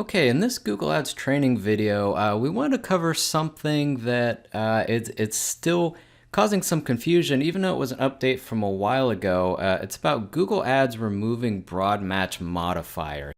Okay, in this Google Ads training video, we want to cover something that it's still causing some confusion, even though it was an update from a while ago. It's about Google Ads removing Broad Match Modifier.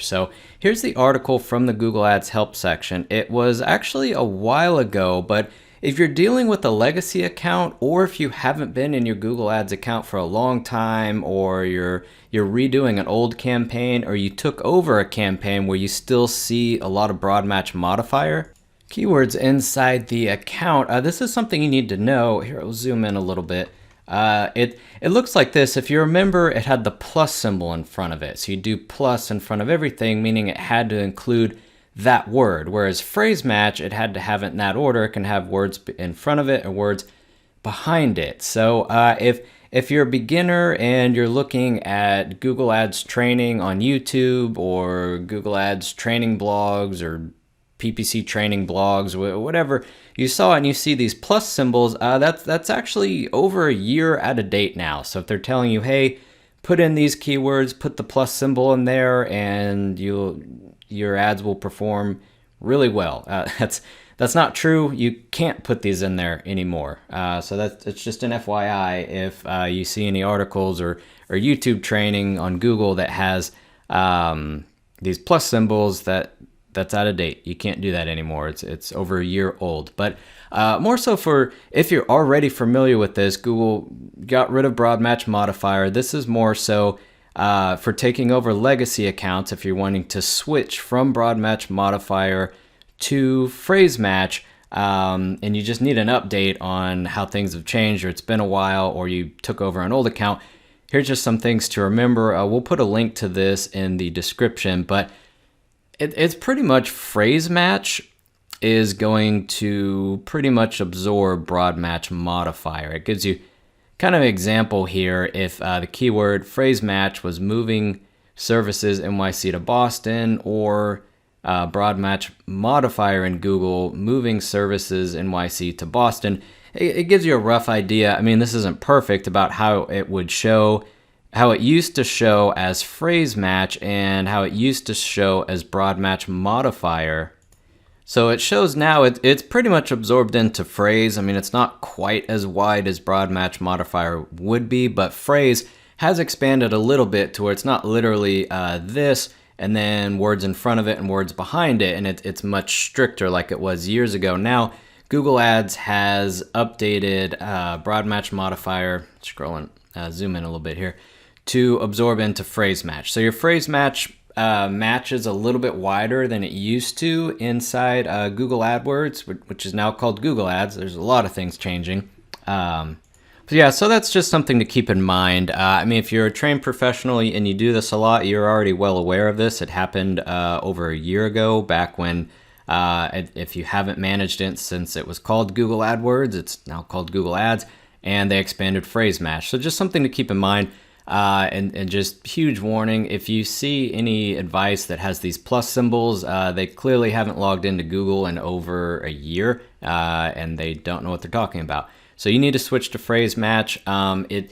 So here's the article from the Google Ads help section. It was actually a while ago, but if you're dealing with a legacy account, or if you haven't been in your Google Ads account for a long time, or you're redoing an old campaign, or you took over a campaign where you still see a lot of broad match modifier keywords inside the account, this is something you need to know. Here, I'll zoom in a little bit. It looks like this. If you remember, it had the plus symbol in front of it. So you do plus in front of everything, meaning it had to include that word. Whereas phrase match, it had to have it in that order. It can have words in front of it and words behind it. So if you're a beginner and you're looking at Google Ads training on YouTube or Google Ads training blogs or PPC training blogs, whatever you saw, and you see these plus symbols, that's actually over a year out of date now. So if they're telling you, hey, put in these keywords, put the plus symbol in there, and your ads will perform really well. That's not true. You can't put these in there anymore. So it's just an FYI if you see any articles or YouTube training on Google that has these plus symbols, that's out of date. You can't do that anymore. It's over a year old. But more so for if you're already familiar with this, Google got rid of Broad Match Modifier. This is more so for taking over legacy accounts if you're wanting to switch from Broad Match Modifier to phrase match, and you just need an update on how things have changed, or it's been a while, or you took over an old account. Here's just some things to remember. We'll put a link to this in the description, but it's pretty much phrase match is going to pretty much absorb broad match modifier. It gives you kind of an example here. If the keyword phrase match was moving services NYC to Boston, or broad match modifier in Google moving services NYC to Boston, it gives you a rough idea. I mean, this isn't perfect about how it would show, how it used to show as phrase match and how it used to show as broad match modifier. So it shows now it's pretty much absorbed into phrase. I mean, it's not quite as wide as broad match modifier would be, but phrase has expanded a little bit to where it's not literally this and then words in front of it and words behind it, and it's much stricter like it was years ago. Now, Google Ads has updated broad match modifier, scrolling, zoom in a little bit here, to absorb into phrase match. So your phrase match matches a little bit wider than it used to inside Google Adwords, which is now called Google Ads. There's a lot of things changing. But yeah, so that's just something to keep in mind. I mean, if you're a trained professional and you do this a lot, you're already well aware of this. It happened over a year ago, back when, if you haven't managed it since it was called Google Adwords, it's now called Google Ads, and they expanded phrase match. So just something to keep in mind. And just huge warning, if you see any advice that has these plus symbols, they clearly haven't logged into Google in over a year, and they don't know what they're talking about. So you need to switch to phrase match. Technically,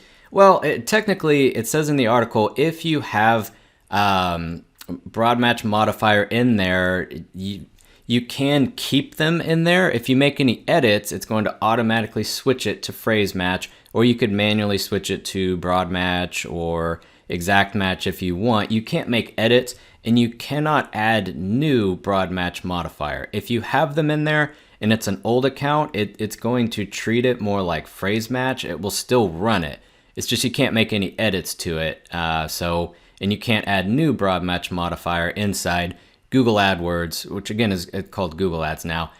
it says in the article, if you have broad match modifier in there, you can keep them in there. If you make any edits, it's going to automatically switch it to phrase match, or you could manually switch it to broad match or exact match if you want. You can't make edits, and you cannot add new broad match modifier. If you have them in there and it's an old account, it's going to treat it more like phrase match. It will still run it. It's just you can't make any edits to it. And you can't add new broad match modifier inside Google AdWords, which again is called Google Ads now.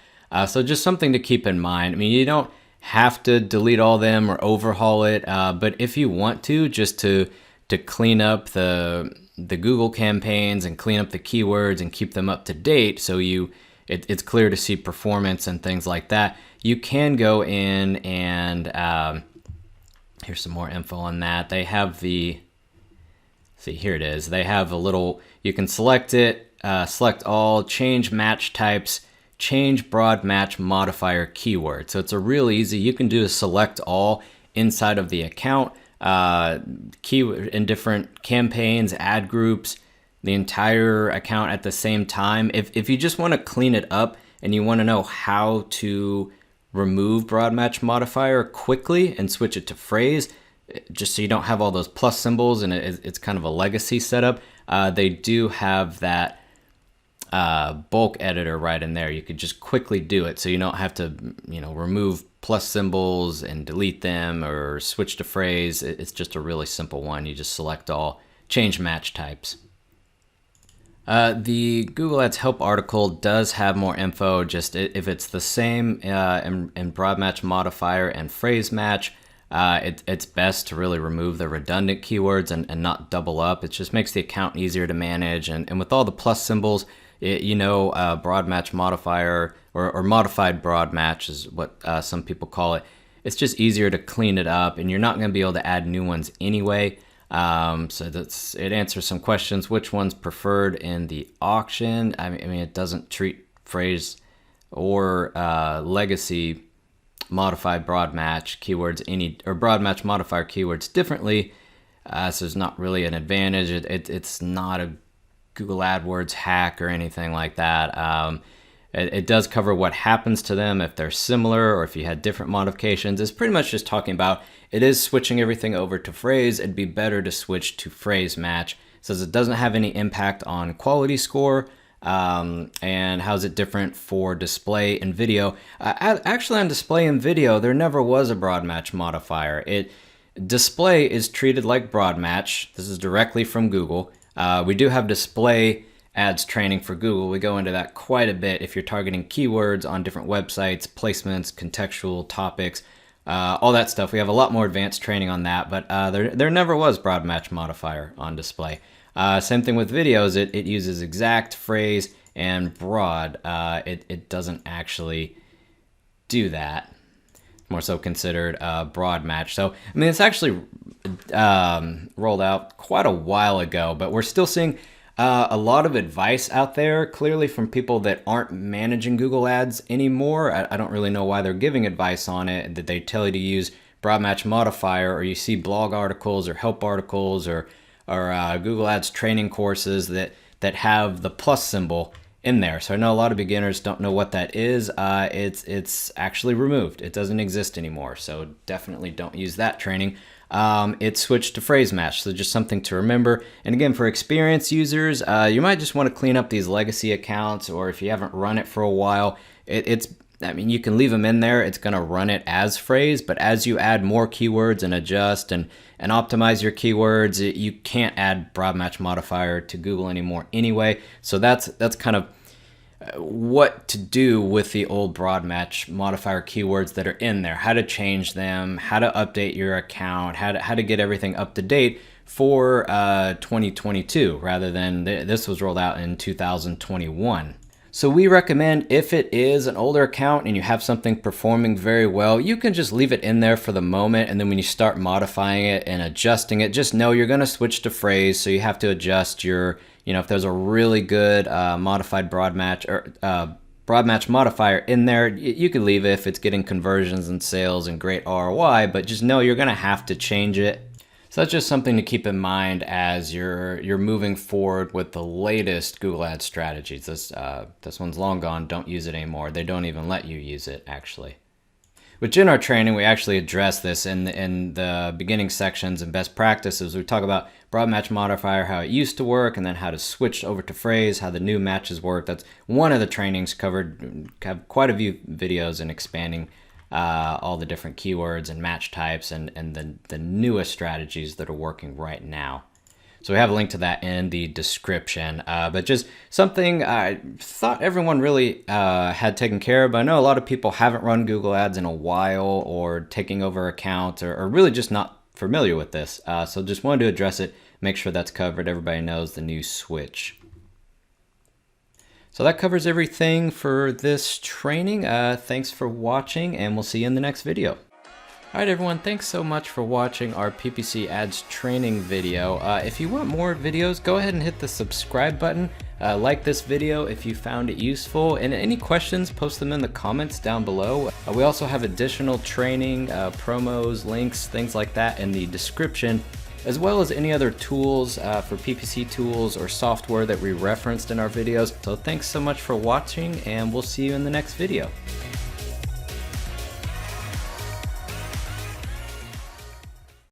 So just something to keep in mind. I mean, you don't have to delete all them or overhaul it, but if you want to, just to clean up the Google campaigns and clean up the keywords and keep them up to date, so it's clear to see performance and things like that, you can go in and here's some more info on that. They have here it is. They have a little, you can select it. Select all, change match types, change broad match modifier keyword. So it's a real easy, you can do a select all inside of the account, keyword in different campaigns, ad groups, the entire account at the same time. If you just want to clean it up and you want to know how to remove broad match modifier quickly and switch it to phrase, just so you don't have all those plus symbols and it's kind of a legacy setup, they do have that bulk editor right in there. You could just quickly do it, so you don't have to, remove plus symbols and delete them or switch to phrase. It's just a really simple one. You just select all, change match types. The Google Ads help article does have more info. Just if it's the same in broad match modifier and phrase match, it's best to really remove the redundant keywords and not double up. It just makes the account easier to manage. And with all the plus symbols, broad match modifier or modified broad match is what some people call it. It's just easier to clean it up, and you're not going to be able to add new ones anyway. So it answers some questions. Which one's preferred in the auction? I mean, it doesn't treat phrase or legacy modified broad match keywords or broad match modifier keywords differently. So there's not really an advantage. It's not a Google Adwords hack or anything like that. It does cover what happens to them if they're similar or if you had different modifications. It's pretty much just talking about, it is switching everything over to phrase. It'd be better to switch to phrase match. It says it doesn't have any impact on quality score. And how's it different for display and video? Actually, on display and video, there never was a broad match modifier. Display is treated like broad match. This is directly from Google. We do have display ads training for Google. We go into that quite a bit if you're targeting keywords on different websites, placements, contextual topics, all that stuff. We have a lot more advanced training on that, but there never was broad match modifier on display. Same thing with videos. It uses exact, phrase, and broad. It doesn't actually do that. More so considered broad match. So, I mean, it's actually rolled out quite a while ago, but we're still seeing a lot of advice out there, clearly from people that aren't managing Google Ads anymore. I don't really know why they're giving advice on it. Did they tell you to use broad match modifier, or you see blog articles or help articles or Google Ads training courses that have the plus symbol in there. So I know a lot of beginners don't know what that is. It's actually removed. It doesn't exist anymore. So definitely don't use that training. It switched to phrase match, so just something to remember. And again, for experienced users, you might just want to clean up these legacy accounts, or if you haven't run it for a while, you can leave them in there. It's going to run it as phrase, but as you add more keywords and adjust and optimize your keywords, you can't add broad match modifier to Google anymore anyway. So that's kind of what to do with the old broad match modifier keywords that are in there, how to change them, how to update your account, how to get everything up to date for 2022 rather than this was rolled out in 2021. So we recommend, if it is an older account and you have something performing very well, you can just leave it in there for the moment, and then when you start modifying it and adjusting it, just know you're going to switch to phrase, so you have to adjust your, if there's a really good modified broad match or broad match modifier in there, you can leave it if it's getting conversions and sales and great ROI, but just know you're going to have to change it. So that's just something to keep in mind as you're moving forward with the latest Google Ads strategies. This one's long gone. Don't use it anymore. They don't even let you use it, actually. Which in our training, we actually address this in the beginning sections and best practices. We talk about broad match modifier, how it used to work, and then how to switch over to phrase, how the new matches work. That's one of the trainings covered. Have quite a few videos in expanding all the different keywords and match types and the newest strategies that are working right now. So we have a link to that in the description. But just something I thought everyone really had taken care of. But I know a lot of people haven't run Google Ads in a while, or taking over accounts, or really just not familiar with this. So just wanted to address it, make sure that's covered. Everybody knows the new switch. So that covers everything for this training. Thanks for watching, and we'll see you in the next video. All right, everyone, thanks so much for watching our PPC ads training video. If you want more videos, go ahead and hit the subscribe button. Like this video if you found it useful, and any questions, post them in the comments down below. We also have additional training, promos, links, things like that in the description, as well as any other tools for PPC tools or software that we referenced in our videos. So thanks so much for watching, and we'll see you in the next video.